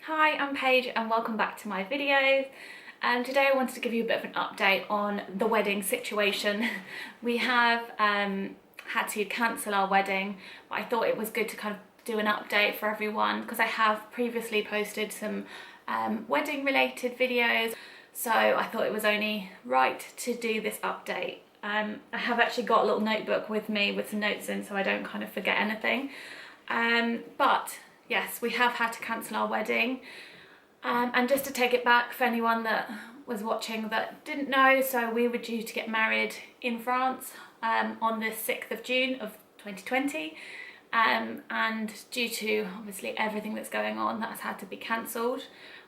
Hi, I'm Paige and welcome back to my videos. Today I wanted to give you a bit of an update on the wedding situation. We have had to cancel our wedding, but I thought it was good to kind of do an update for everyone because I have previously posted some wedding related videos, so I thought it was only right to do this update. I have actually got a little notebook with me with some notes in so I don't kind of forget anything. But yes, we have had to cancel our wedding. And just to take it back for anyone that was watching that didn't know, so we were due to get married in France on the 6th of June of 2020. And due to obviously everything that's going on, that has had to be cancelled.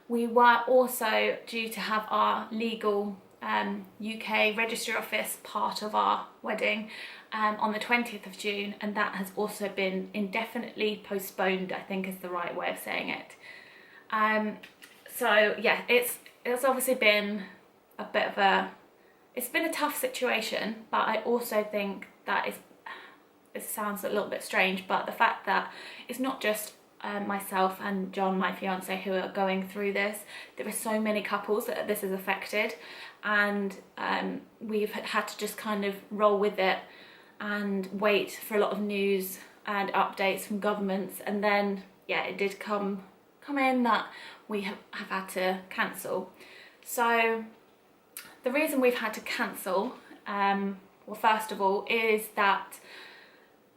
We were also due to have our legal UK registry office part of our wedding on the 20th of June, and that has also been indefinitely postponed, I think is the right way of saying it. So yeah, it's obviously been a bit of it's been a tough situation, but I also think that it sounds a little bit strange, but the fact that it's not just myself and John, my fiance, who are going through this. There are so many couples that this has affected, and we've had to just kind of roll with it and wait for a lot of news and updates from governments. And then yeah, it did come in that we have had to cancel. So the reason we've had to cancel, well, first of all, is that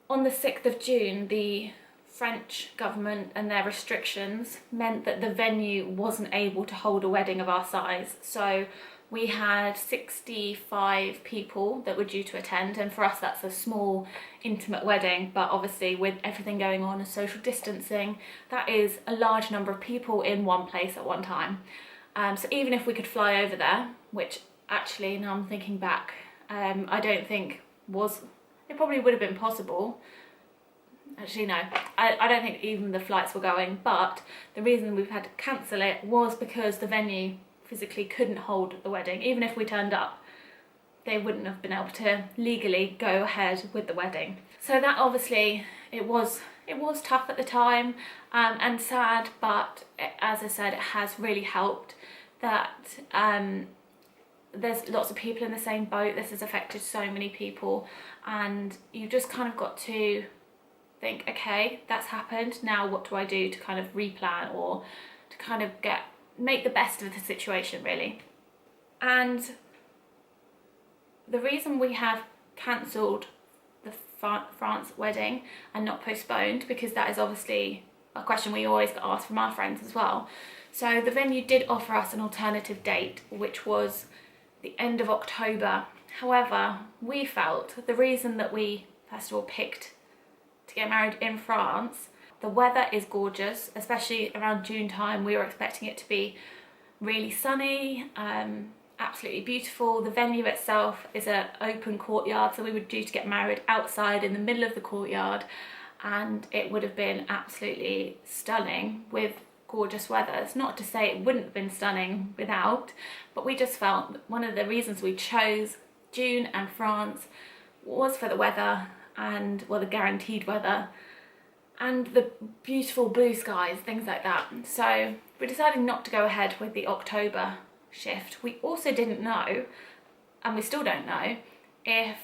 on the 6th of June, the French government and their restrictions meant that the venue wasn't able to hold a wedding of our size. So we had 65 people that were due to attend, and for us that's a small intimate wedding, but obviously with everything going on and social distancing, that is a large number of people in one place at one time. So even if we could fly over there, which actually now I'm thinking back, I don't think it probably would have been possible. Actually no, I don't think even the flights were going, but the reason we've had to cancel it was because the venue physically couldn't hold the wedding. Even if we turned up, they wouldn't have been able to legally go ahead with the wedding. So that obviously, it was tough at the time and sad, but as I said, it has really helped that there's lots of people in the same boat. This has affected so many people, and you've just kind of got to think, okay, that's happened, now what do I do to kind of replan or to kind of make the best of the situation, really. And the reason we have cancelled the France wedding and not postponed, because that is obviously a question we always get asked from our friends as well. So the venue did offer us an alternative date, which was the end of October. However, we felt the reason that we first of all picked to get married in France, the weather is gorgeous, especially around June time. We were expecting it to be really sunny, absolutely beautiful. The venue itself is an open courtyard, so we were due to get married outside in the middle of the courtyard, and it would have been absolutely stunning with gorgeous weather. It's not to say it wouldn't have been stunning without, but we just felt that one of the reasons we chose June and France was for the weather and, well, the guaranteed weather and the beautiful blue skies, things like that. So we decided not to go ahead with the October shift. We also didn't know, and we still don't know, if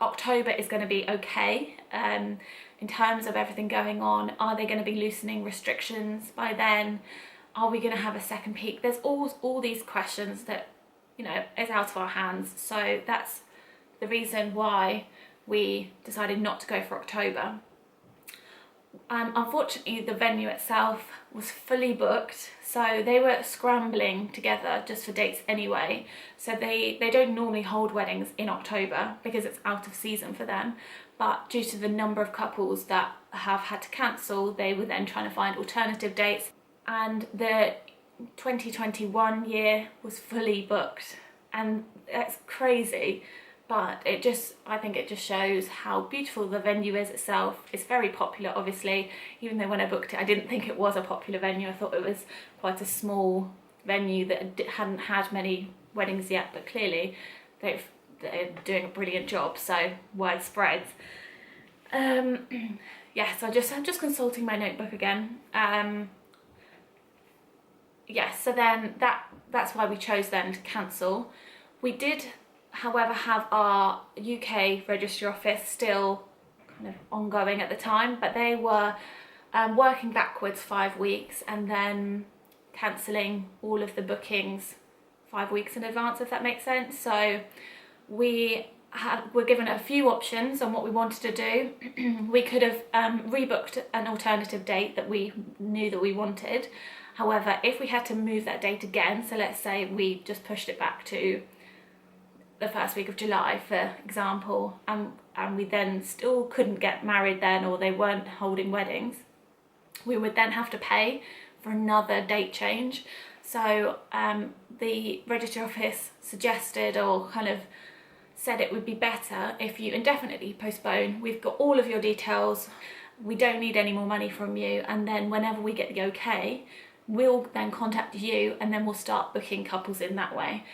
October is going to be okay in terms of everything going on. Are they going to be loosening restrictions by then? Are we going to have a second peak? There's all these questions that, you know, is out of our hands. So that's the reason why we decided not to go for October. Unfortunately, the venue itself was fully booked, so they were scrambling together just for dates anyway. So they don't normally hold weddings in October because it's out of season for them, but due to the number of couples that have had to cancel, they were then trying to find alternative dates, and the 2021 year was fully booked, and that's crazy. But I think it just shows how beautiful the venue is itself. It's very popular, obviously, even though when I booked it, I didn't think it was a popular venue. I thought it was quite a small venue that hadn't had many weddings yet, but clearly they're doing a brilliant job, so word spreads. Yeah, so I'm just consulting my notebook again. yes, so then that's why we chose then to cancel. We did, however, have our UK registry office still kind of ongoing at the time, but they were working backwards 5 weeks and then cancelling all of the bookings 5 weeks in advance, if that makes sense. So were given a few options on what we wanted to do. We could have rebooked an alternative date that we knew that we wanted. However, if we had to move that date again, so let's say we just pushed it back to the first week of July, for example, and we then still couldn't get married then, or they weren't holding weddings, we would then have to pay for another date change. So the registry office suggested, or kind of said, it would be better if you indefinitely postpone. We've got all of your details, we don't need any more money from you, and then whenever we get the okay, we'll then contact you and then we'll start booking couples in that way.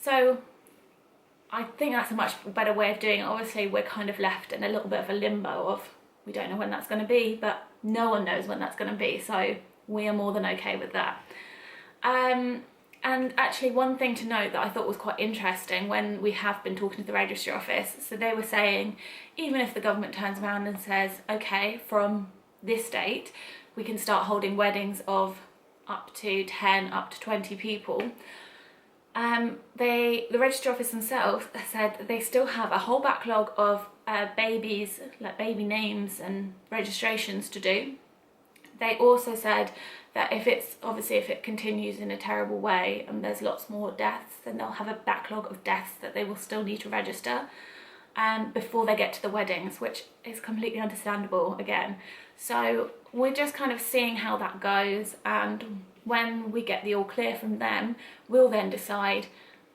So I think that's a much better way of doing it. Obviously we're kind of left in a little bit of a limbo of, we don't know when that's going to be, but no one knows when that's going to be, so we are more than okay with that. And actually, one thing to note that I thought was quite interesting when we have been talking to the registry office, so they were saying, even if the government turns around and says, okay, from this date we can start holding weddings of up to 10, up to 20 people, the registry office themselves said that they still have a whole backlog of babies, like baby names and registrations to do. They also said that if it continues in a terrible way and there's lots more deaths, then they'll have a backlog of deaths that they will still need to register before they get to the weddings, which is completely understandable again. So we're just kind of seeing how that goes, and when we get the all clear from them, we'll then decide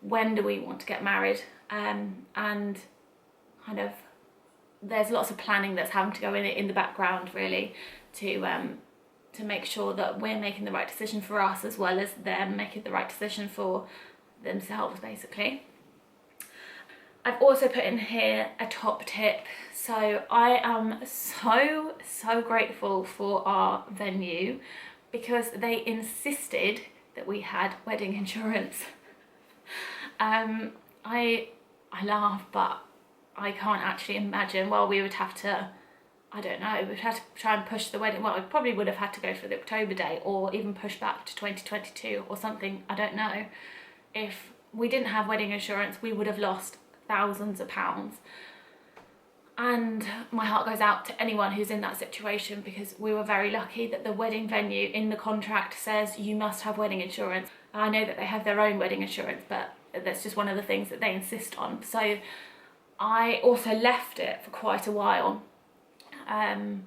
when do we want to get married, and kind of there's lots of planning that's having to go in the background, really, to make sure that we're making the right decision for us, as well as them making the right decision for themselves, basically. I've also put in here a top tip. So I am so grateful for our venue, because they insisted that we had wedding insurance. I laugh, but I can't actually imagine. Well, we would have to, I don't know, we'd have to try and push the wedding. Well, we probably would have had to go for the October date, or even push back to 2022 or something. I don't know. If we didn't have wedding insurance, we would have lost thousands of pounds. And my heart goes out to anyone who's in that situation, because we were very lucky that the wedding venue in the contract says you must have wedding insurance. I know that they have their own wedding insurance, but that's just one of the things that they insist on. So I also left it for quite a while. And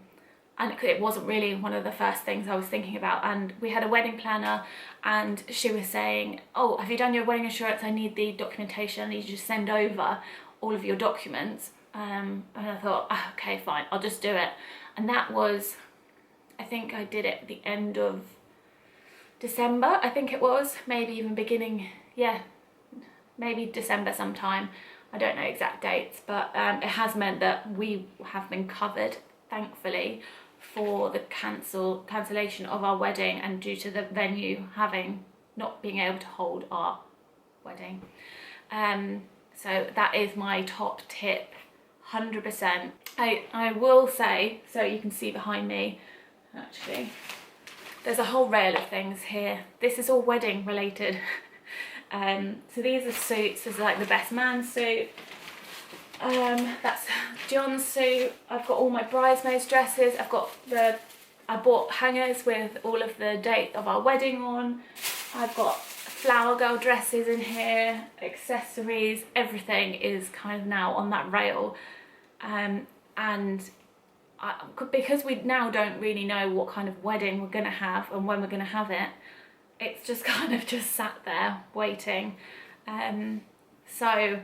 it wasn't really one of the first things I was thinking about. And we had a wedding planner, and she was saying, oh, have you done your wedding insurance? I need the documentation. I need you to send over all of your documents. And I thought, oh, okay, fine, I'll just do it. And that was, I think I did it at the end of December, I think it was, maybe even beginning, yeah, maybe December sometime. I don't know exact dates, but it has meant that we have been covered, thankfully, for the cancellation of our wedding, and due to the venue not being able to hold our wedding. So that is my top tip, 100%. I will say, so you can see behind me, actually, there's a whole rail of things here. This is all wedding related. So these are suits. This is like the best man suit. That's John's suit. I've got all my bridesmaids dresses. I bought hangers with all of the date of our wedding on. I've got flower girl dresses in here, accessories, everything is kind of now on that rail. Because we now don't really know what kind of wedding we're going to have and when we're going to have it, it's just kind of just sat there waiting. So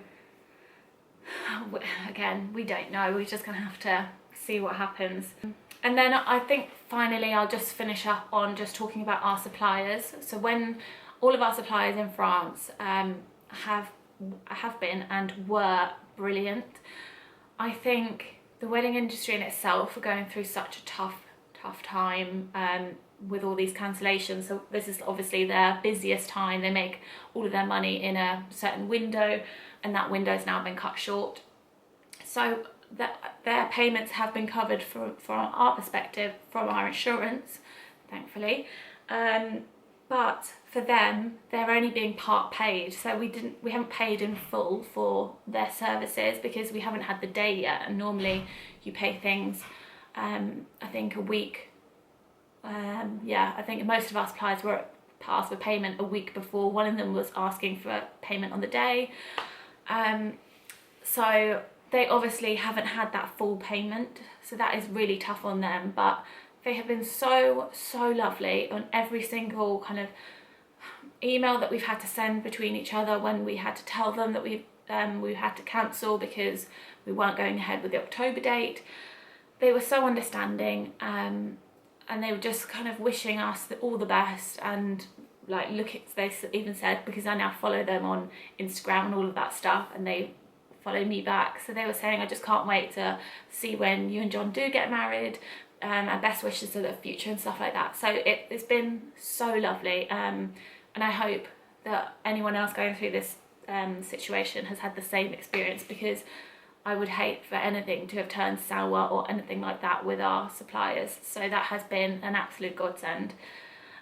again, we don't know, we're just going to have to see what happens. And then I think finally I'll just finish up on just talking about our suppliers. So when all of our suppliers in France have been and were brilliant. I think the wedding industry in itself are going through such a tough time. with all these cancellations. So this is obviously their busiest time. They make all of their money in a certain window, and that window has now been cut short. So their payments have been covered from our perspective, from our insurance, thankfully. But for them, they're only being part paid. So we haven't paid in full for their services because we haven't had the day yet. And normally you pay things, I think a week. I think most of our suppliers were asked for payment a week before. One of them was asking for payment on the day. So they obviously haven't had that full payment. So that is really tough on them. But they have been so lovely on every single kind of email that we've had to send between each other, when we had to tell them that we had to cancel because we weren't going ahead with the October date. They were so understanding, and they were just kind of wishing us all the best. And like, they even said, because I now follow them on Instagram and all of that stuff, and they follow me back, so they were saying, I just can't wait to see when you and John do get married, and best wishes for the future and stuff like that. So it's been so lovely, and I hope that anyone else going through this situation has had the same experience, because I would hate for anything to have turned sour or anything like that with our suppliers. So that has been an absolute godsend.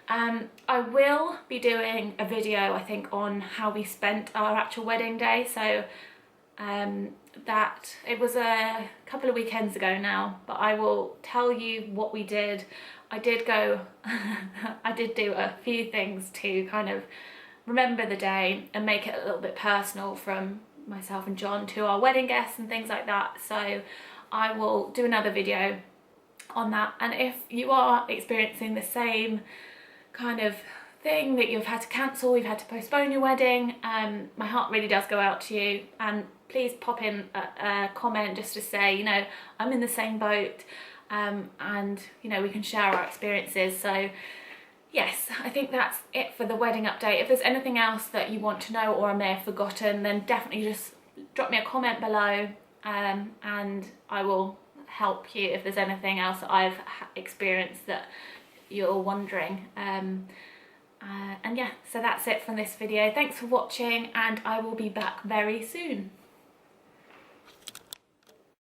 I will be doing a video, I think, on how we spent our actual wedding day. So that it was a couple of weekends ago now, but I will tell you what we did. I did do a few things to kind of remember the day and make it a little bit personal from myself and John to our wedding guests and things like that. So I will do another video on that. And if you are experiencing the same kind of thing, that you've had to cancel, you've had to postpone your wedding, my heart really does go out to you, and please pop in a comment just to say, you know, I'm in the same boat, and you know, we can share our experiences. So yes, I think that's it for the wedding update. If there's anything else that you want to know or I may have forgotten, then definitely just drop me a comment below, and I will help you if there's anything else that I've experienced that you're wondering. And yeah, so that's it from this video. Thanks for watching, and I will be back very soon.